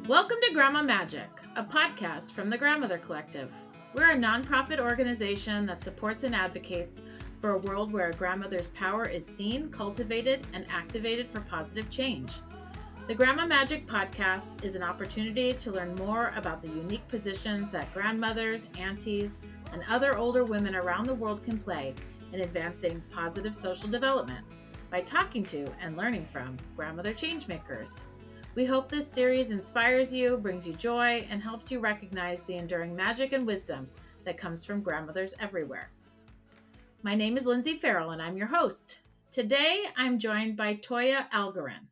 Welcome to Grandma Magic, a podcast from the Grandmother Collective. We're a nonprofit organization that supports and advocates for a world where a grandmother's power is seen, cultivated, and activated for positive change. The Grandma Magic podcast is an opportunity to learn more about the unique positions that grandmothers, aunties, and other older women around the world can play in advancing positive social development by talking to and learning from grandmother changemakers. We hope this series inspires you, brings you joy, and helps you recognize the enduring magic and wisdom that comes from grandmothers everywhere. My name is Lindsay Farrell, and I'm your host. Today, I'm joined by Toya Algarin,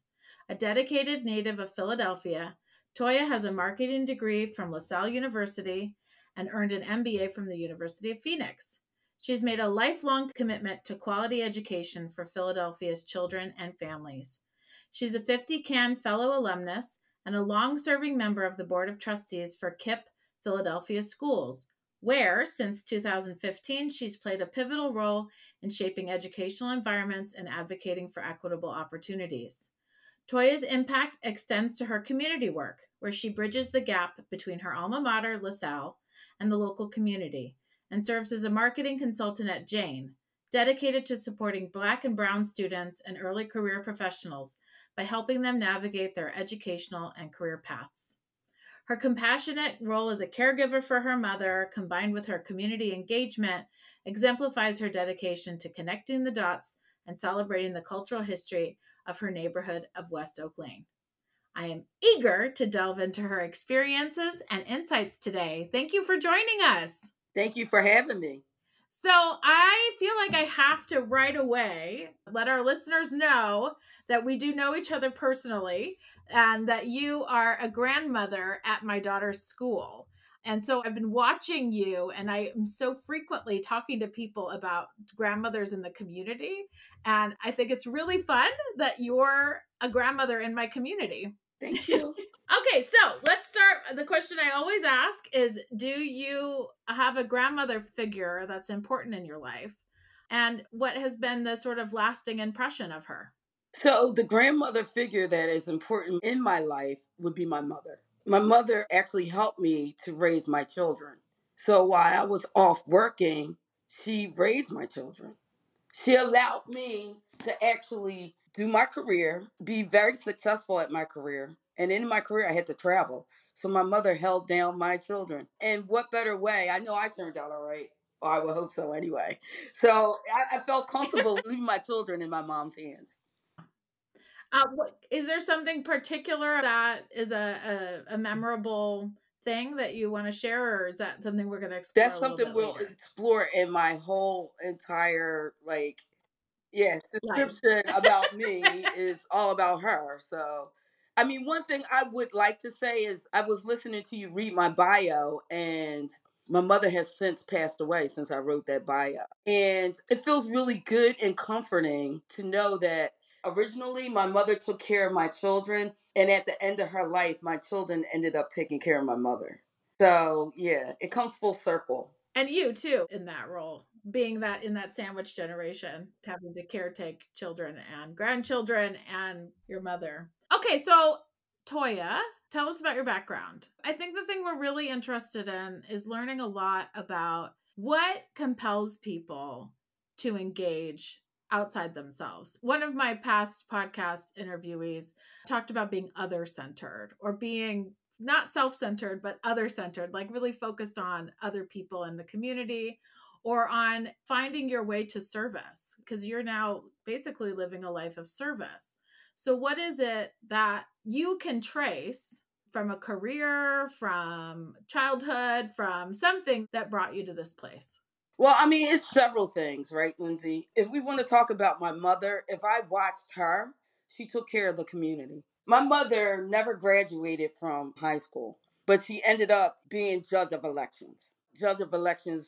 a dedicated native of Philadelphia. Toya has a marketing degree from LaSalle University and earned an MBA from the University of Phoenix. She's made a lifelong commitment to quality education for Philadelphia's children and families. She's a 50 Can Fellow alumnus and a long-serving member of the Board of Trustees for KIPP Philadelphia Schools, where, since 2015, she's played a pivotal role in shaping educational environments and advocating for equitable opportunities. Toya's impact extends to her community work, where she bridges the gap between her alma mater, LaSalle, and the local community, and serves as a marketing consultant at Jane, dedicated to supporting Black and Brown students and early career professionals by helping them navigate their educational and career paths. Her compassionate role as a caregiver for her mother, combined with her community engagement, exemplifies her dedication to connecting the dots and celebrating the cultural history of her neighborhood of West Oak Lane. I am eager to delve into her experiences and insights today. Thank you for joining us. Thank you for having me. So I feel like I have to right away let our listeners know that we do know each other personally and that you are a grandmother at my daughter's school. And so I've been watching you, and I am so frequently talking to people about grandmothers in the community. And I think it's really fun that you're a grandmother in my community. Thank you. Okay, so let's start. The question I always ask is, do you have a grandmother figure that's important in your life? And what has been the sort of lasting impression of her? So the grandmother figure that is important in my life would be my mother. My mother actually helped me to raise my children. So while I was off working, she raised my children. She allowed me to actually do my career, be very successful at my career. And in my career, I had to travel. So my mother held down my children. And what better way? I know I turned out all right. Or I would hope so anyway. So I felt comfortable leaving my children in my mom's hands. Is there something particular that is a memorable thing that you want to share, or is that something we're going to explore? That's something we'll explore in my whole entire, description about me is all about her. So, I mean, one thing I would like to say is I was listening to you read my bio, and my mother has since passed away since I wrote that bio. And it feels really good and comforting to know that originally my mother took care of my children, and at the end of her life, my children ended up taking care of my mother. So, yeah, it comes full circle. And you too, in that role, being that in that sandwich generation, having to caretake children and grandchildren and your mother. Okay, so Toya, tell us about your background. I think the thing we're really interested in is learning a lot about what compels people to engage outside themselves. One of my past podcast interviewees talked about being other-centered, or being not self-centered, but other-centered, like really focused on other people in the community, or on finding your way to service, because you're now basically living a life of service. So what is it that you can trace from a career, from childhood, from something that brought you to this place? Well, I mean, it's several things, right, Lindsay? If we want to talk about my mother, if I watched her, she took care of the community. My mother never graduated from high school, but she ended up being judge of elections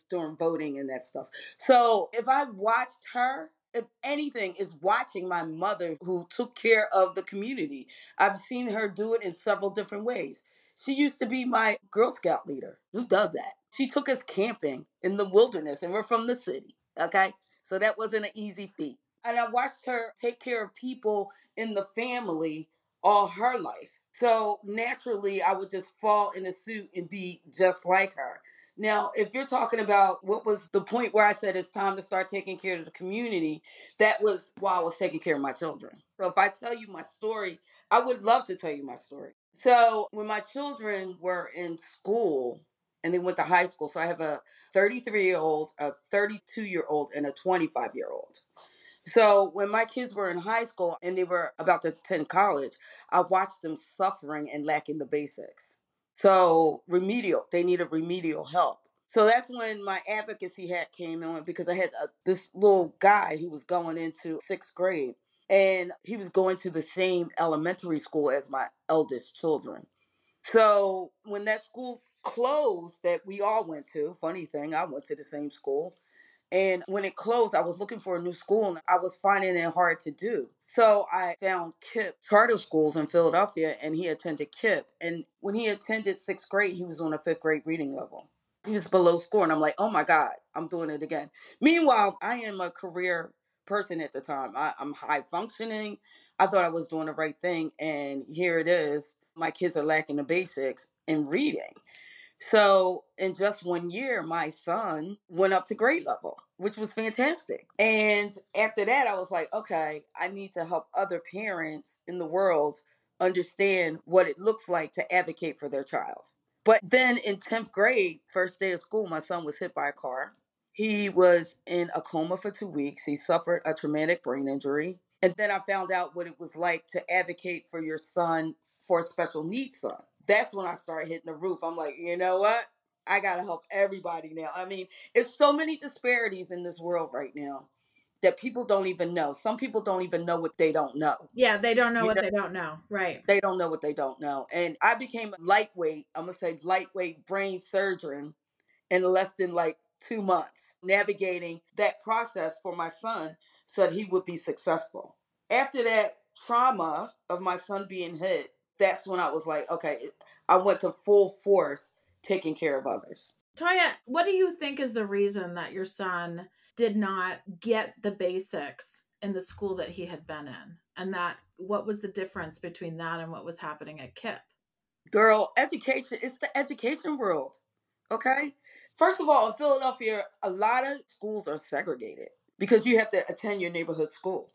during voting and that stuff. So if I watched her, if anything, is watching my mother who took care of the community. I've seen her do it in several different ways. She used to be my Girl Scout leader. Who does that? She took us camping in the wilderness, and we're from the city, okay? So that wasn't an easy feat. And I watched her take care of people in the family all her life. So naturally, I would just fall in a suit and be just like her. Now, if you're talking about what was the point where I said it's time to start taking care of the community, that was while I was taking care of my children. So if I tell you my story, I would love to tell you my story. So when my children were in school and they went to high school, so I have a 33-year-old, a 32-year-old, and a 25-year-old. So when my kids were in high school and they were about to attend college, I watched them suffering and lacking the basics. So they needed remedial help. So that's when my advocacy hat came in because I had this little guy who was going into sixth grade and he was going to the same elementary school as my eldest children. So when that school closed that we all went to, funny thing, I went to the same school. And when it closed, I was looking for a new school and I was finding it hard to do. So I found KIPP Charter Schools in Philadelphia and he attended KIPP. And when he attended sixth grade, he was on a fifth grade reading level. He was below score. And I'm like, oh my God, I'm doing it again. Meanwhile, I am a career person at the time. I'm high functioning. I thought I was doing the right thing. And here it is. My kids are lacking the basics in reading. So in just 1 year, my son went up to grade level, which was fantastic. And after that, I was like, okay, I need to help other parents in the world understand what it looks like to advocate for their child. But then in 10th grade, first day of school, my son was hit by a car. He was in a coma for 2 weeks. He suffered a traumatic brain injury. And then I found out what it was like to advocate for your son, for a special needs son. That's when I started hitting the roof. I'm like, you know what? I got to help everybody now. I mean, it's so many disparities in this world right now that people don't even know. Some people don't even know what they don't know. Yeah, they don't know You what know, they don't know. Right. they don't know what they don't know. And I became a lightweight, I'm going to say lightweight brain surgeon in less than like 2 months, navigating that process for my son so that he would be successful. After that trauma of my son being hit, that's when I was like, okay, I went to full force taking care of others. Toya, what do you think is the reason that your son did not get the basics in the school that he had been in? And that what was the difference between that and what was happening at KIPP? Girl, education, it's the education world. Okay? First of all, in Philadelphia, a lot of schools are segregated because you have to attend your neighborhood school.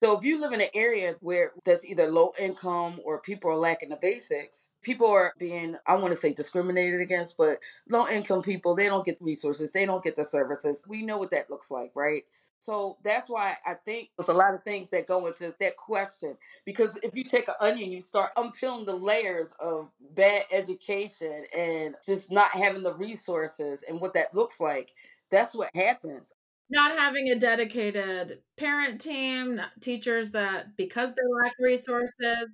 So if you live in an area where there's either low income or people are lacking the basics, people are being, I want to say discriminated against, but low income people, they don't get the resources, they don't get the services. We know what that looks like, right? So that's why I think there's a lot of things that go into that question. Because if you take an onion, you start unpeeling the layers of bad education and just not having the resources and what that looks like. That's what happens. Not having a dedicated parent team, teachers that because they lack resources.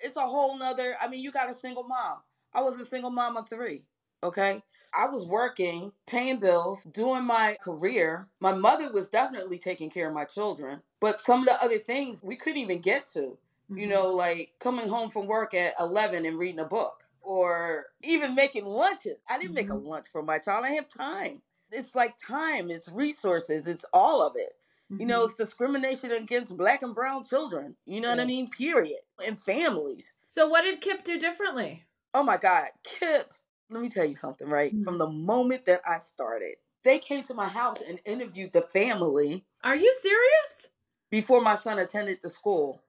It's a whole nother, I mean, you got a single mom. I was a single mom of three. Okay. I was working, paying bills, doing my career. My mother was definitely taking care of my children. But some of the other things we couldn't even get to, like coming home from work at 11 and reading a book or even making lunches. I didn't make a lunch for my child. I have time. It's like time, it's resources, it's all of it. It's discrimination against black and brown children. You know what I mean? Period. And families. So what did KIPP do differently? Oh my God. KIPP, let me tell you something, right? From the moment that I started, they came to my house and interviewed the family. Are you serious? Before my son attended the school.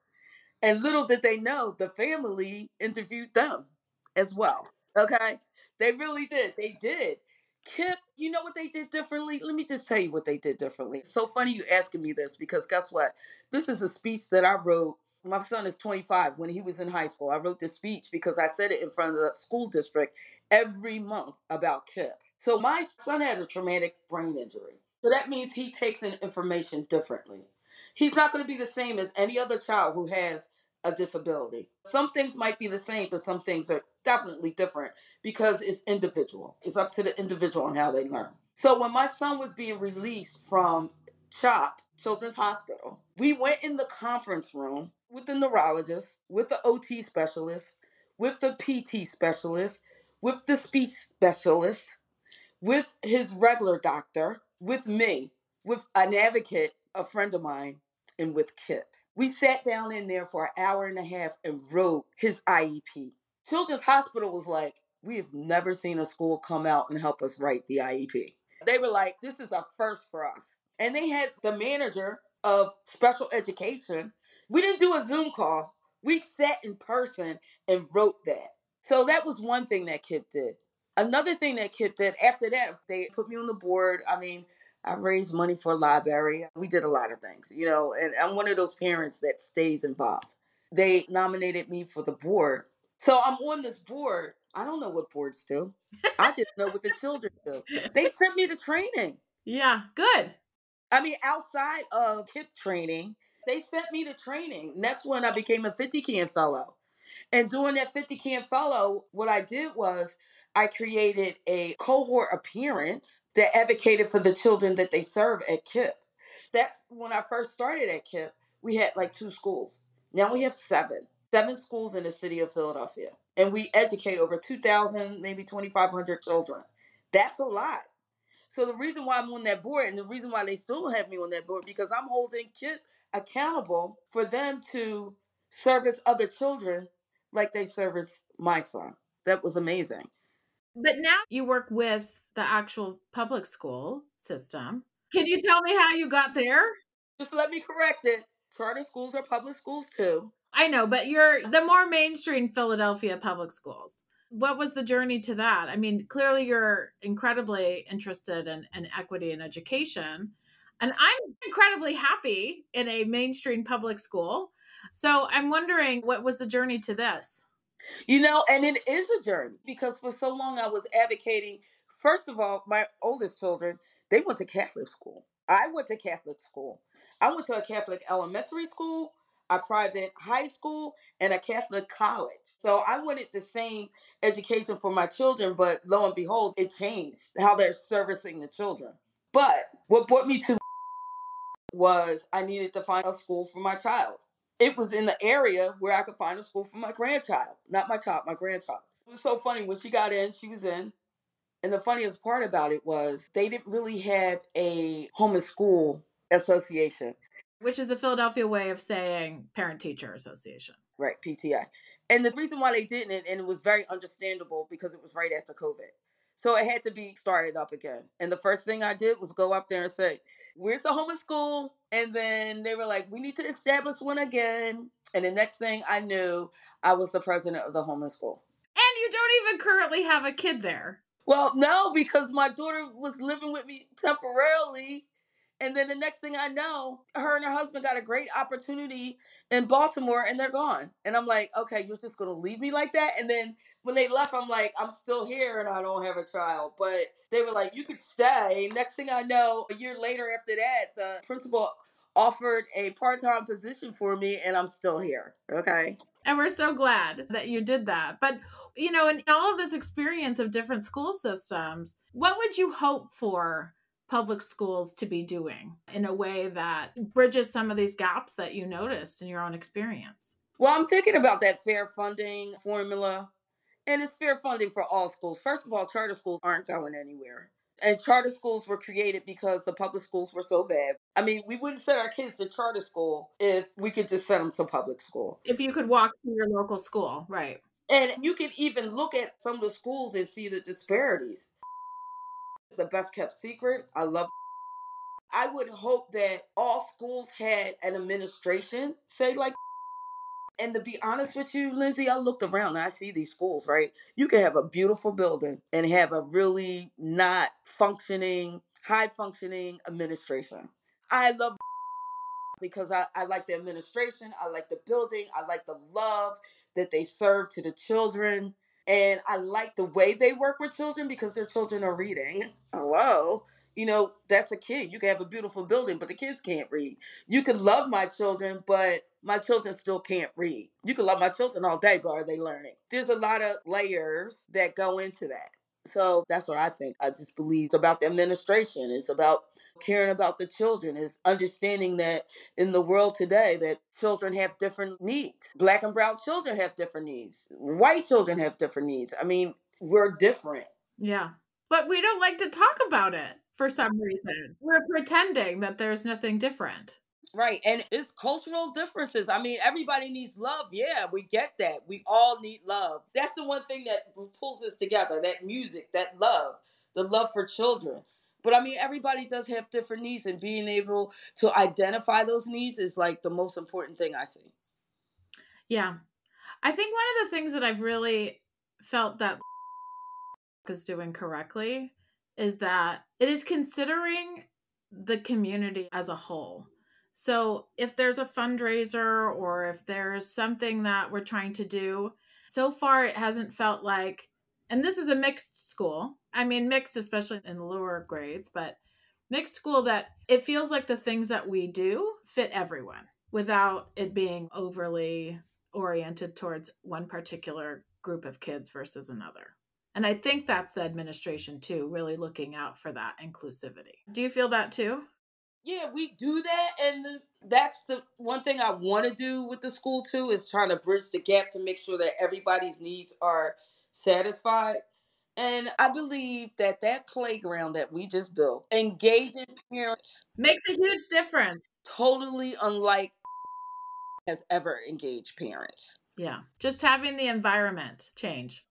And little did they know, the family interviewed them as well. Okay? They really did. They did. KIPP, you know what they did differently? Let me just tell you what they did differently. It's so funny you asking me this because guess what? This is a speech that I wrote. My son is 25 when he was in high school. I wrote this speech because I said it in front of the school district every month about KIPP. So my son has a traumatic brain injury. So that means he takes in information differently. He's not going to be the same as any other child who has a disability. Some things might be the same, but some things are definitely different because it's individual. It's up to the individual on how they learn. So when my son was being released from CHOP, Children's Hospital, we went in the conference room with the neurologist, with the OT specialist, with the PT specialist, with the speech specialist, with his regular doctor, with me, with an advocate, a friend of mine, and with KIPP. We sat down in there for an hour and a half and wrote his IEP. Children's Hospital was like, we have never seen a school come out and help us write the IEP. They were like, this is a first for us. And they had the manager of special education. We didn't do a Zoom call. We sat in person and wrote that. So that was one thing that KIPP did. Another thing that KIPP did, after that, they put me on the board. I mean, I raised money for a library. We did a lot of things, and I'm one of those parents that stays involved. They nominated me for the board. So I'm on this board. I don't know what boards do. I just know what the children do. They sent me to training. Yeah, good. I mean, outside of KIPP training, they sent me to training. And that's when I became a 50 CAN fellow. And doing that 50 CAN fellow, what I did was I created a cohort appearance that advocated for the children that they serve at KIPP. That's when I first started at KIPP. We had like 2 schools. Now we have 7 schools in the city of Philadelphia. And we educate over 2,000, maybe 2,500 children. That's a lot. So the reason why I'm on that board, and the reason why they still have me on that board, because I'm holding KIPP accountable for them to service other children like they service my son. That was amazing. But now you work with the actual public school system. Can you tell me how you got there? Just let me correct it. Charter schools are public schools too. I know, but you're the more mainstream Philadelphia public schools. What was the journey to that? I mean, clearly you're incredibly interested in equity in education. And I'm incredibly happy in a mainstream public school. So I'm wondering, what was the journey to this? And it is a journey because for so long I was advocating. First of all, my oldest children, they went to Catholic school. I went to Catholic school. I went to a Catholic elementary school, a private high school, and a Catholic college. So I wanted the same education for my children, but lo and behold, it changed how they're servicing the children. But what brought me to was I needed to find a school for my child. It was in the area where I could find a school for my grandchild. Not my child, my grandchild. It was so funny. When she got in, she was in. And the funniest part about it was they didn't really have a home and school association. Which is the Philadelphia way of saying parent-teacher association. Right, PTI. And the reason why they didn't, and it was very understandable because it was right after COVID. So it had to be started up again. And the first thing I did was go up there and say, where's the home and school? And then they were like, we need to establish one again. And the next thing I knew, I was the president of the home and school. And you don't even currently have a kid there. Well, no, because my daughter was living with me temporarily. And then the next thing I know, her and her husband got a great opportunity in Baltimore and they're gone. And I'm like, okay, you're just going to leave me like that? And then when they left, I'm like, I'm still here and I don't have a child. But they were like, you could stay. Next thing I know, a year later after that, the principal offered a part-time position for me and I'm still here. Okay. And we're so glad that you did that. But, in all of this experience of different school systems, what would you hope for public schools to be doing in a way that bridges some of these gaps that you noticed in your own experience? Well, I'm thinking about that fair funding formula, and it's fair funding for all schools. First of all, charter schools aren't going anywhere. And charter schools were created because the public schools were so bad. I mean, we wouldn't send our kids to charter school if we could just send them to public school. If you could walk to your local school, right. And you can even look at some of the schools and see the disparities. It's the best kept secret. I would hope that all schools had an administration say like. And to be honest with you, Lindsay, I looked around and I see these schools, right? You can have a beautiful building and have a really not functioning, high functioning administration. I love because I like the administration. I like the building. I like the love that they serve to the children. And I like the way they work with children because their children are reading. Hello. That's a kid. You can have a beautiful building, but the kids can't read. You can love my children, but my children still can't read. You can love my children all day, but are they learning? There's a lot of layers that go into that. So that's what I think. I just believe it's about the administration. It's about caring about the children. It's understanding that in the world today that children have different needs. Black and brown children have different needs. White children have different needs. I mean, we're different. Yeah. But we don't like to talk about it for some reason. We're pretending that there's nothing different. Right. And it's cultural differences. I mean, everybody needs love. Yeah, we get that. We all need love. That's the one thing that pulls us together, that music, that love, the love for children. But I mean, everybody does have different needs, and being able to identify those needs is like the most important thing I see. Yeah. I think one of the things that I've really felt that is doing correctly is that it is considering the community as a whole. So if there's a fundraiser or if there's something that we're trying to do, so far it hasn't felt like, and this is a mixed school. I mean, mixed, especially in the lower grades, but mixed school, that it feels like the things that we do fit everyone without it being overly oriented towards one particular group of kids versus another. And I think that's the administration too, really looking out for that inclusivity. Do you feel that too? Yeah, we do that, and that's the one thing I want to do with the school too, is trying to bridge the gap to make sure that everybody's needs are satisfied. And I believe that that playground that we just built, engaging parents, Makes a huge difference. totally unlike has ever engaged parents. Yeah. Just having the environment change.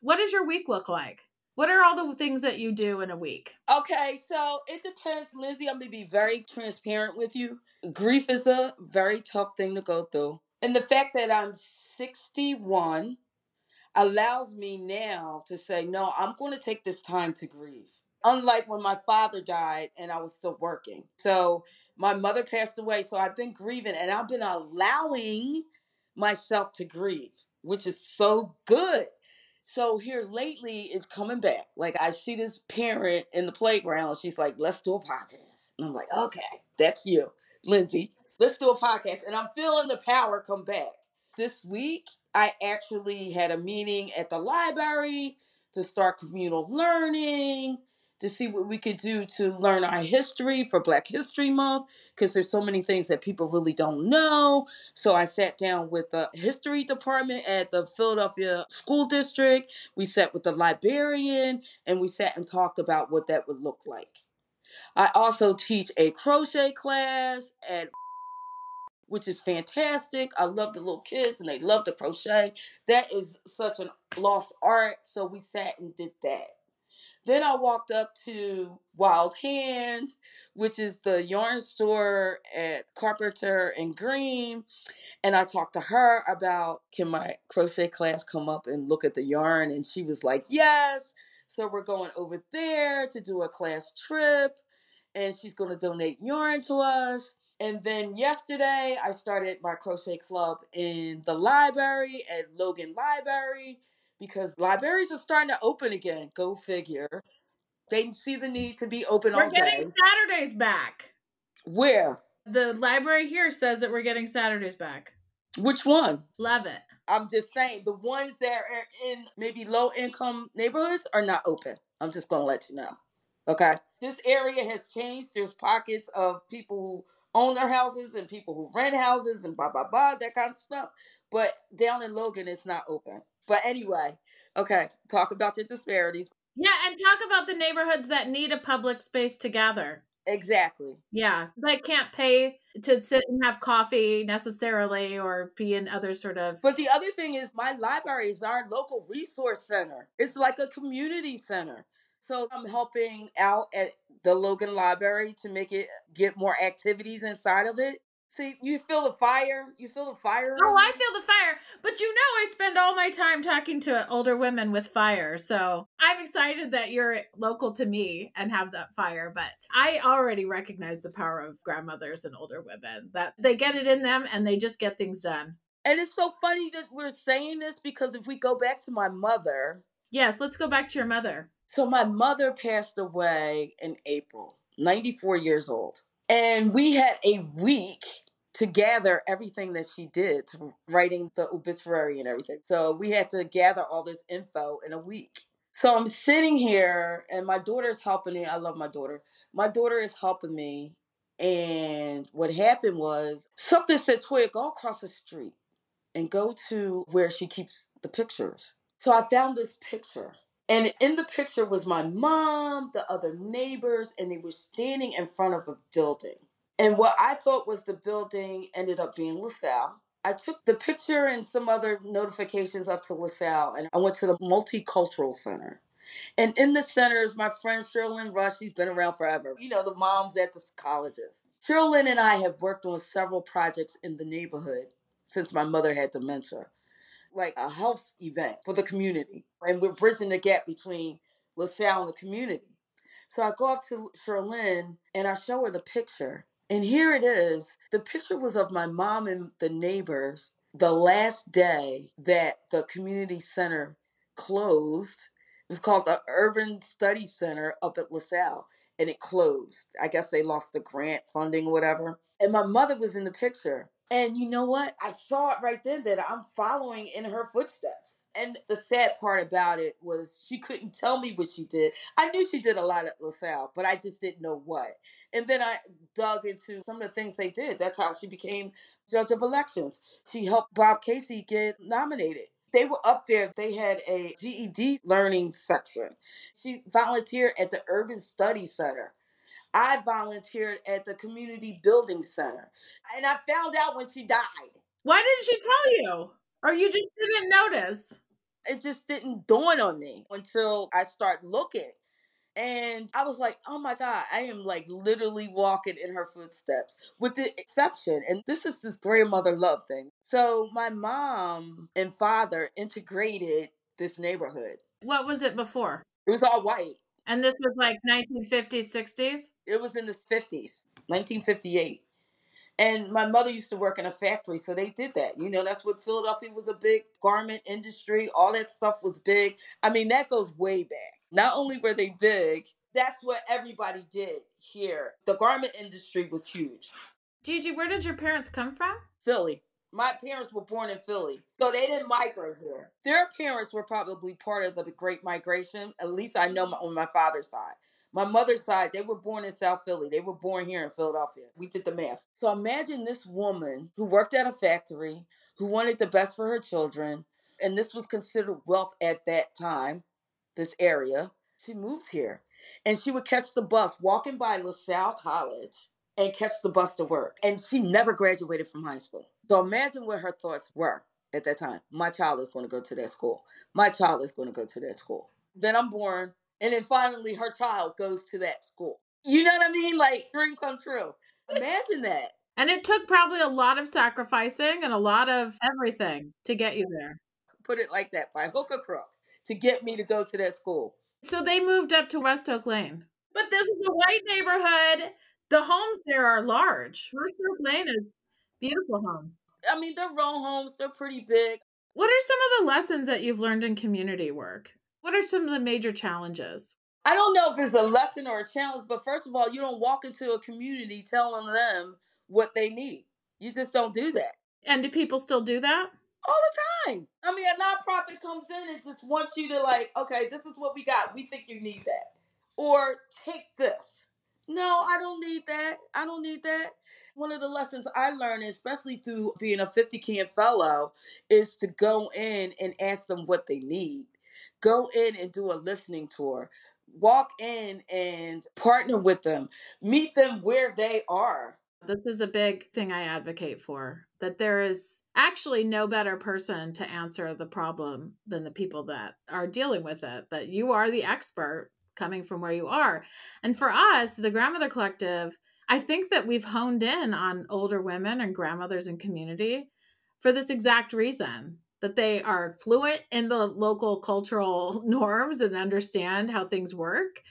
What does your week look like? What are all the things that you do in a week? Okay, so it depends, Lindsay. I'm gonna be very transparent with you. Grief is a very tough thing to go through. And the fact that I'm 61 allows me now to say, no, I'm going to take this time to grieve. Unlike when my father died and I was still working. So my mother passed away. So I've been grieving and I've been allowing myself to grieve, which is so good. So here lately it's coming back. Like I see this parent in the playground. She's like, let's do a podcast. And I'm like, okay, that's you, Lindsay. Let's do a podcast. And I'm feeling the power come back. This week, I actually had a meeting at the library to start communal learning, to see what we could do to learn our history for Black History Month, because there's so many things that people really don't know. So I sat down with the history department at the Philadelphia School District. We sat with the librarian, and we sat and talked about what that would look like. I also teach a crochet class at which is fantastic. I love the little kids and they love to crochet. That is such an lost art. So we sat and did that. Then I walked up to Wild Hand, which is the yarn store at Carpenter and Green. And I talked to her about, can my crochet class come up and look at the yarn? And she was like, yes. So we're going over there to do a class trip. And she's going to donate yarn to us. And then yesterday, I started my crochet club in the library at Logan Library because libraries are starting to open again. Go figure. They see the need to be open We're all getting day. Saturdays back. Where? The library here says that we're getting Saturdays back. Which one? Love it. I'm just saying the ones that are in maybe low income neighborhoods are not open. I'm just going to let you know. Okay. This area has changed. There's pockets of people who own their houses and people who rent houses and blah, blah, blah, that kind of stuff. But down in Logan, it's not open. But anyway, okay. Talk about your disparities. Yeah, and talk about the neighborhoods that need a public space to gather. Exactly. Yeah, that can't pay to sit and have coffee necessarily or be in other sort of. But the other thing is my library is our local resource center. It's like a community center. So I'm helping out at the Logan Library to make it get more activities inside of it. See, you feel the fire? You feel the fire? Oh, I feel the fire. But you know, I spend all my time talking to older women with fire. So I'm excited that you're local to me and have that fire. But I already recognize the power of grandmothers and older women, that they get it in them and they just get things done. And it's so funny that we're saying this because if we go back to my mother. Yes, let's go back to your mother. So my mother passed away in April, 94 years old. And we had a week to gather everything that she did, to writing the obituary and everything. So we had to gather all this info in a week. So I'm sitting here and my daughter's helping me. I love my daughter. My daughter is helping me. And what happened was something said, Toya, go across the street and go to where she keeps the pictures. So I found this picture. And in the picture was my mom, the other neighbors, and they were standing in front of a building. And what I thought was the building ended up being LaSalle. I took the picture and some other notifications up to LaSalle, and I went to the Multicultural Center. And in the center is my friend Sherilyn Rush. She's been around forever. You know, the moms at the colleges. Sherilyn and I have worked on several projects in the neighborhood since my mother had dementia, like a health event for the community. And we're bridging the gap between LaSalle and the community. So I go up to Sherilyn and I show her the picture. And here it is. The picture was of my mom and the neighbors the last day that the community center closed. It was called the Urban Study Center up at LaSalle, and it closed. I guess they lost the grant funding or whatever. And my mother was in the picture. And you know what? I saw it right then that I'm following in her footsteps. And the sad part about it was she couldn't tell me what she did. I knew she did a lot at LaSalle, but I just didn't know what. And then I dug into some of the things they did. That's how she became judge of elections. She helped Bob Casey get nominated. They were up there. They had a GED learning section. She volunteered at the Urban Study Center. I volunteered at the Community Building Center. And I found out when she died. Why didn't she tell you? Or you just didn't notice? It just didn't dawn on me until I started looking. And I was like, oh my God, I am like literally walking in her footsteps with the exception. And this is this grandmother love thing. So my mom and father integrated this neighborhood. What was it before? It was all white. And this was like 1950s, 60s? It was in the 50s, 1958. And my mother used to work in a factory, so they did that. You know, that's what Philadelphia was, a big garment industry. All that stuff was big. I mean, that goes way back. Not only were they big, that's what everybody did here. The garment industry was huge. Gigi, where did your parents come from? Philly. My parents were born in Philly, so they didn't migrate here. Their parents were probably part of the Great Migration. At least I know on my father's side. My mother's side, they were born in South Philly. They were born here in Philadelphia. We did the math. So imagine this woman who worked at a factory, who wanted the best for her children, and this was considered wealth at that time, this area. She moved here, and she would catch the bus walking by LaSalle College and catch the bus to work. And she never graduated from high school. So imagine what her thoughts were at that time. My child is going to go to that school. My child is going to go to that school. Then I'm born. And then finally her child goes to that school. You know what I mean? Like, dream come true. Imagine that. And it took probably a lot of sacrificing and a lot of everything to get you there. Put it like that, by hook or crook, to get me to go to that school. So they moved up to West Oak Lane. But this is a white neighborhood. The homes there are large. West Oak Lane is beautiful homes. I mean, they're row homes. They're pretty big. What are some of the lessons that you've learned in community work? What are some of the major challenges? I don't know if it's a lesson or a challenge, but first of all, you don't walk into a community telling them what they need. You just don't do that. And do people still do that? All the time. I mean, a nonprofit comes in and just wants you to like, okay, this is what we got. We think you need that. Or take this. No, I don't need that. I don't need that. One of the lessons I learned, especially through being a 50 Camp Fellow, is to go in and ask them what they need. Go in and do a listening tour. Walk in and partner with them. Meet them where they are. This is a big thing I advocate for, that there is actually no better person to answer the problem than the people that are dealing with it, that you are the expert coming from where you are. And for us, the Grandmother Collective, I think that we've honed in on older women and grandmothers in community for this exact reason, that they are fluent in the local cultural norms and understand how things work.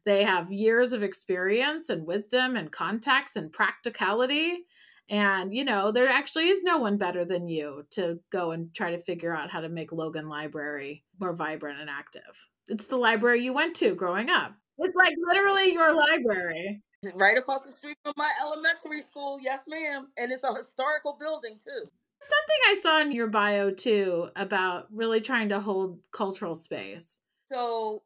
They have years of experience and wisdom and context and practicality. And, you know, there actually is no one better than you to go and try to figure out how to make Logan Library more vibrant and active. It's the library you went to growing up. It's like literally your library. Right across the street from my elementary school. Yes, ma'am. And it's a historical building, too. Something I saw in your bio, too, about really trying to hold cultural space. So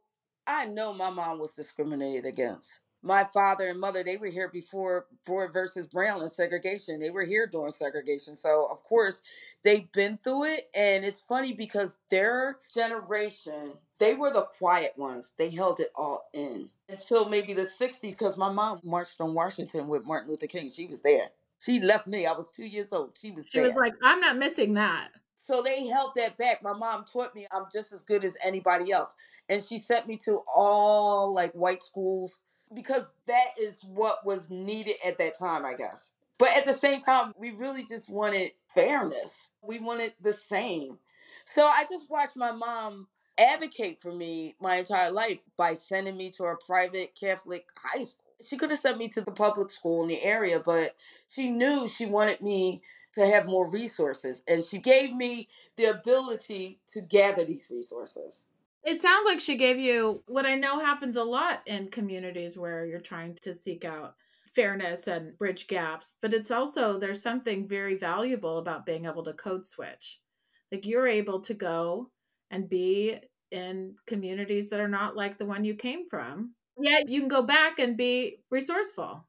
I know my mom was discriminated against. My father and mother, they were here before Boyd versus Brown and segregation. They were here during segregation. So, of course, they've been through it. And it's funny because their generation, They were the quiet ones. They held it all in until maybe the 60s because my mom marched on Washington with Martin Luther King. She was there. She left me. I was 2 years old. She was She was there. like, I'm not missing that. So they held that back. My mom taught me I'm just as good as anybody else. And she sent me to all like white schools because that is what was needed at that time, I guess. But at the same time, we really just wanted fairness. We wanted the same. So I just watched my mom advocate for me my entire life by sending me to a private Catholic high school. She could have sent me to the public school in the area, but she knew she wanted me to have more resources. And she gave me the ability to gather these resources. It sounds like she gave you what I know happens a lot in communities where you're trying to seek out fairness and bridge gaps, but it's also, there's something very valuable about being able to code switch. Like you're able to go and be in communities that are not like the one you came from. Yeah, you can go back and be resourceful.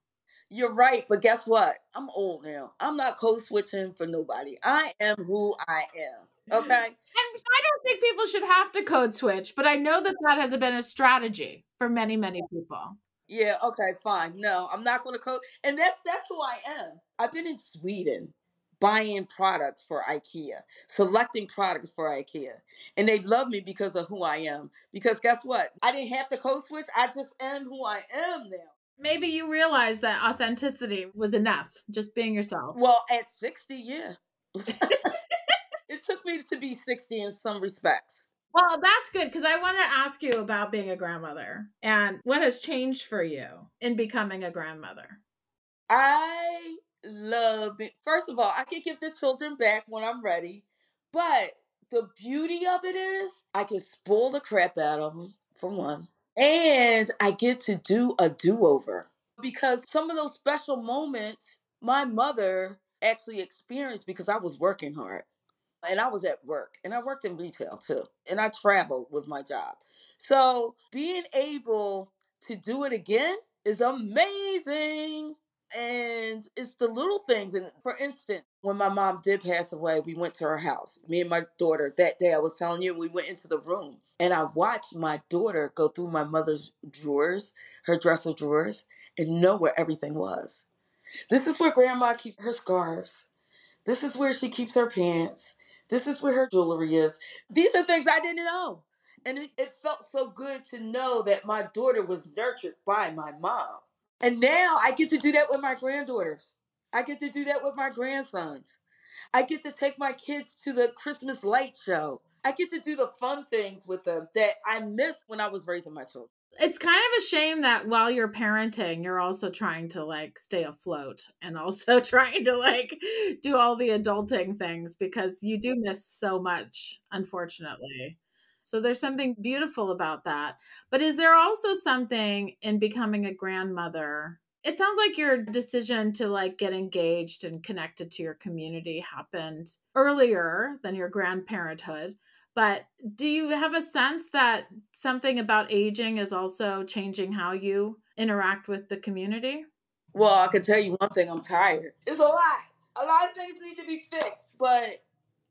You're right, but guess what? I'm old now. I'm not code switching for nobody. I am who I am. Okay? And I don't think people should have to code switch, but I know that that has been a strategy for many, many people. Yeah, okay, fine. No, I'm not going to code. And that's who I am. I've been in Sweden buying products for IKEA, selecting products for IKEA. And they love me because of who I am. Because guess what? I didn't have to code switch. I just am who I am now. Maybe you realized that authenticity was enough, just being yourself. Well, at 60, yeah. It took me to be 60 in some respects. Well, that's good because I want to ask you about being a grandmother and what has changed for you in becoming a grandmother. I love it. First of all, I can give the children back when I'm ready. But the beauty of it is I can spoil the crap out of them, for one. And I get to do a do-over. Because some of those special moments my mother actually experienced because I was working hard. And I was at work and I worked in retail too. And I traveled with my job. So being able to do it again is amazing. And it's the little things. And for instance, when my mom did pass away, we went to her house. Me and my daughter, that day I was telling you, we went into the room and I watched my daughter go through my mother's drawers, her dresser drawers, and know where everything was. This is where grandma keeps her scarves. This is where she keeps her pants. This is where her jewelry is. These are things I didn't know. And it felt so good to know that my daughter was nurtured by my mom. And now I get to do that with my granddaughters. I get to do that with my grandsons. I get to take my kids to the Christmas light show. I get to do the fun things with them that I missed when I was raising my children. It's kind of a shame that while you're parenting, you're also trying to like stay afloat and also trying to like do all the adulting things because you do miss so much, unfortunately. So there's something beautiful about that. But is there also something in becoming a grandmother? It sounds like your decision to like get engaged and connected to your community happened earlier than your grandparenthood. But do you have a sense that something about aging is also changing how you interact with the community? Well, I can tell you one thing, I'm tired. It's a lot. A lot of things need to be fixed, but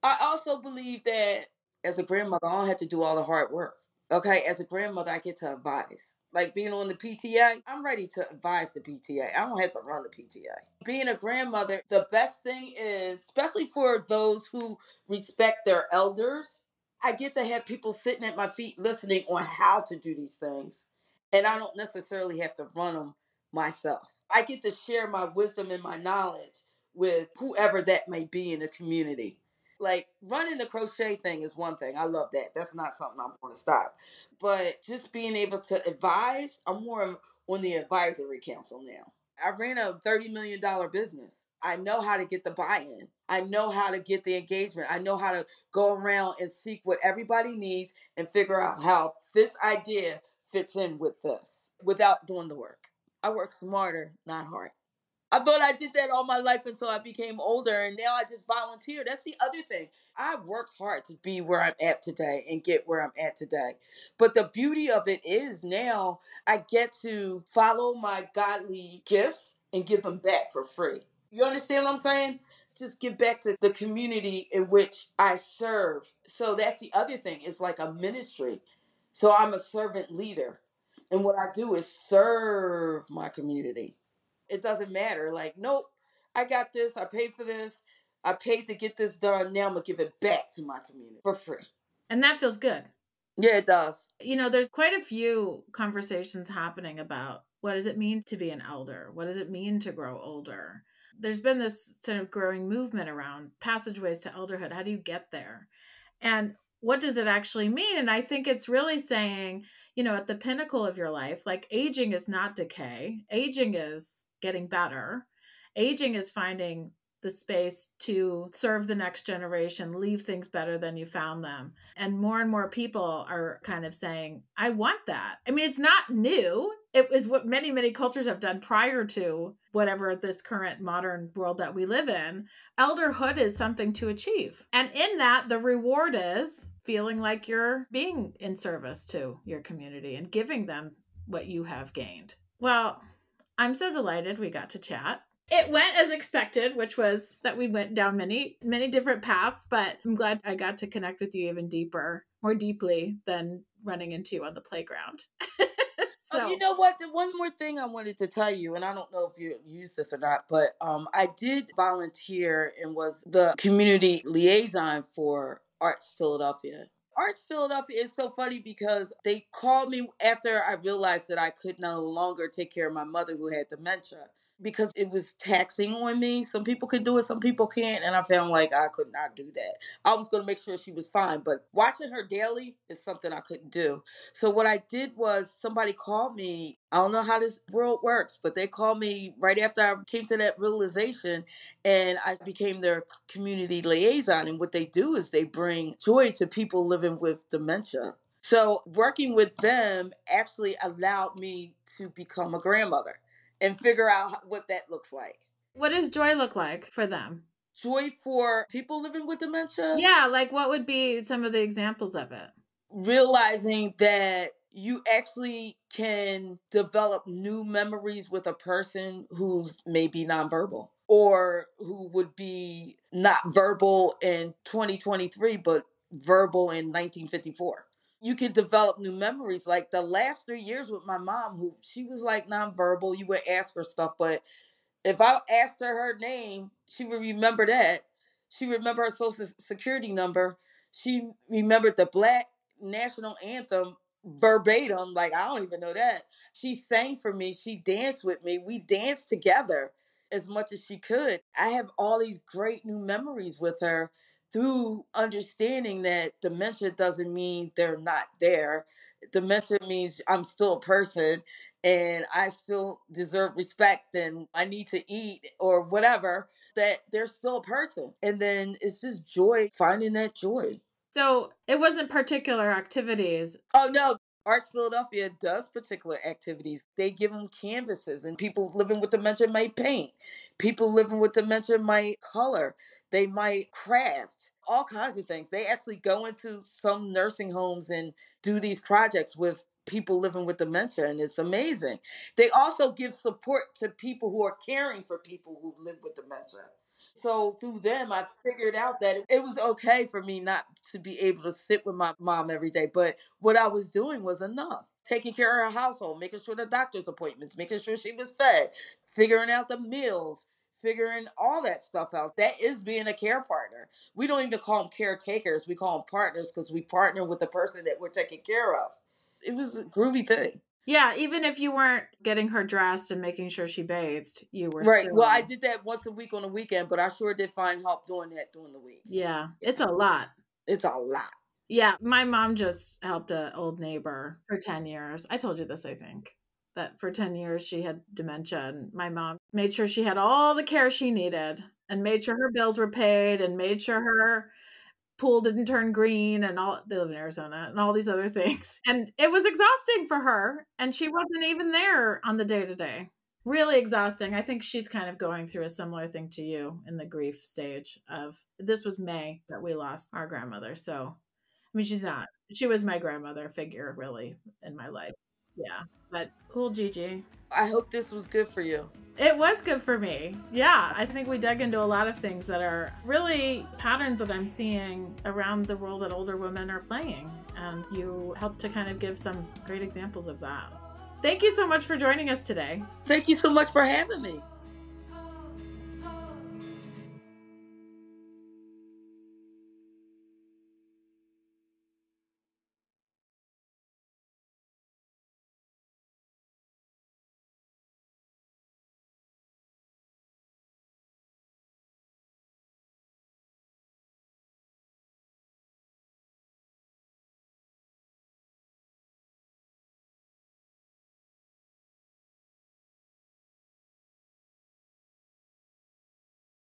I also believe that as a grandmother, I don't have to do all the hard work. Okay, as a grandmother, I get to advise. Like being on the PTA, I'm ready to advise the PTA. I don't have to run the PTA. Being a grandmother, the best thing is, especially for those who respect their elders, I get to have people sitting at my feet listening on how to do these things. And I don't necessarily have to run them myself. I get to share my wisdom and my knowledge with whoever that may be in the community. Like running the crochet thing is one thing. I love that. That's not something I'm going to stop. But just being able to advise, I'm more on the advisory council now. I ran a $30 million business. I know how to get the buy-in. I know how to get the engagement. I know how to go around and seek what everybody needs and figure out how this idea fits in with this without doing the work. I work smarter, not hard. I thought I did that all my life until I became older, and now I just volunteer. That's the other thing. I worked hard to be where I'm at today and get where I'm at today. But the beauty of it is now I get to follow my godly gifts and give them back for free. You understand what I'm saying? Just give back to the community in which I serve. So that's the other thing. It's like a ministry. So I'm a servant leader. And what I do is serve my community. It doesn't matter. Like, nope, I got this. I paid for this. I paid to get this done. Now I'm going to give it back to my community for free. And that feels good. Yeah, it does. There's quite a few conversations happening about what does it mean to be an elder? What does it mean to grow older? There's been this sort of growing movement around passageways to elderhood. How do you get there? And what does it actually mean? And I think it's really saying, at the pinnacle of your life, like aging is not decay. Aging is getting better. Aging is finding the space to serve the next generation, leave things better than you found them. And more people are kind of saying, I want that. I mean, it's not new. It was what many, many cultures have done prior to whatever this current modern world that we live in. Elderhood is something to achieve. And in that, the reward is feeling like you're being in service to your community and giving them what you have gained. Well, I'm so delighted we got to chat. It went as expected, which was that we went down many, many different paths, but I'm glad I got to connect with you even more deeply than running into you on the playground. So, you know what? The one more thing I wanted to tell you, and I don't know if you use this or not, but I did volunteer and was the community liaison for Artz Philadelphia. Artz Philadelphia is so funny because they called me after I realized that I could no longer take care of my mother who had dementia, because it was taxing on me. Some people could do it, some people can't. And I felt like I could not do that. I was going to make sure she was fine, but watching her daily is something I couldn't do. So what I did was somebody called me. I don't know how this world works, but they called me right after I came to that realization, and I became their community liaison. And what they do is they bring joy to people living with dementia. So working with them actually allowed me to become a grandmother and figure out what that looks like. What does joy look like for them? Joy for people living with dementia? Yeah, like what would be some of the examples of it? Realizing that you actually can develop new memories with a person who's maybe nonverbal or who would be not verbal in 2023, but verbal in 1954. You could develop new memories. Like the last 3 years with my mom, who she was like nonverbal, you would ask her stuff, but if I asked her name, she would remember that. She remembered her social security number. She remembered the Black national anthem verbatim. Like, I don't even know that. She sang for me. She danced with me. We danced together as much as she could. I have all these great new memories with her through understanding that dementia doesn't mean they're not there. Dementia means I'm still a person and I still deserve respect and I need to eat or whatever, that they're still a person. And then it's just joy, finding that joy. So it wasn't particular activities. Oh, no. Artz Philadelphia does particular activities. They give them canvases, and people living with dementia might paint. People living with dementia might color. They might craft. All kinds of things. They actually go into some nursing homes and do these projects with people living with dementia, and it's amazing. They also give support to people who are caring for people who live with dementia. So through them, I figured out that it was okay for me not to be able to sit with my mom every day. But what I was doing was enough. Taking care of her household, making sure the doctor's appointments, making sure she was fed, figuring out the meals, figuring all that stuff out. That is being a care partner. We don't even call them caretakers. We call them partners because we partner with the person that we're taking care of. It was a groovy thing. Yeah, even if you weren't getting her dressed and making sure she bathed, you were right. Still... Well, I did that once a week on the weekend, but I sure did find help doing that during the week. Yeah, it's a lot. It's a lot. Yeah, my mom just helped an old neighbor for 10 years. I told you this, I think, that for 10 years she had dementia, and my mom made sure she had all the care she needed and made sure her bills were paid and made sure her pool didn't turn green and all. They live in Arizona and all these other things. And it was exhausting for her. And she wasn't even there on the day to day. Really exhausting. I think she's kind of going through a similar thing to you in the grief stage of, this was May that we lost our grandmother. So, I mean, she's not. She was my grandmother figure really in my life. Yeah, but cool, Gigi. I hope this was good for you. It was good for me. Yeah, I think we dug into a lot of things that are really patterns that I'm seeing around the role that older women are playing. And you helped to kind of give some great examples of that. Thank you so much for joining us today. Thank you so much for having me.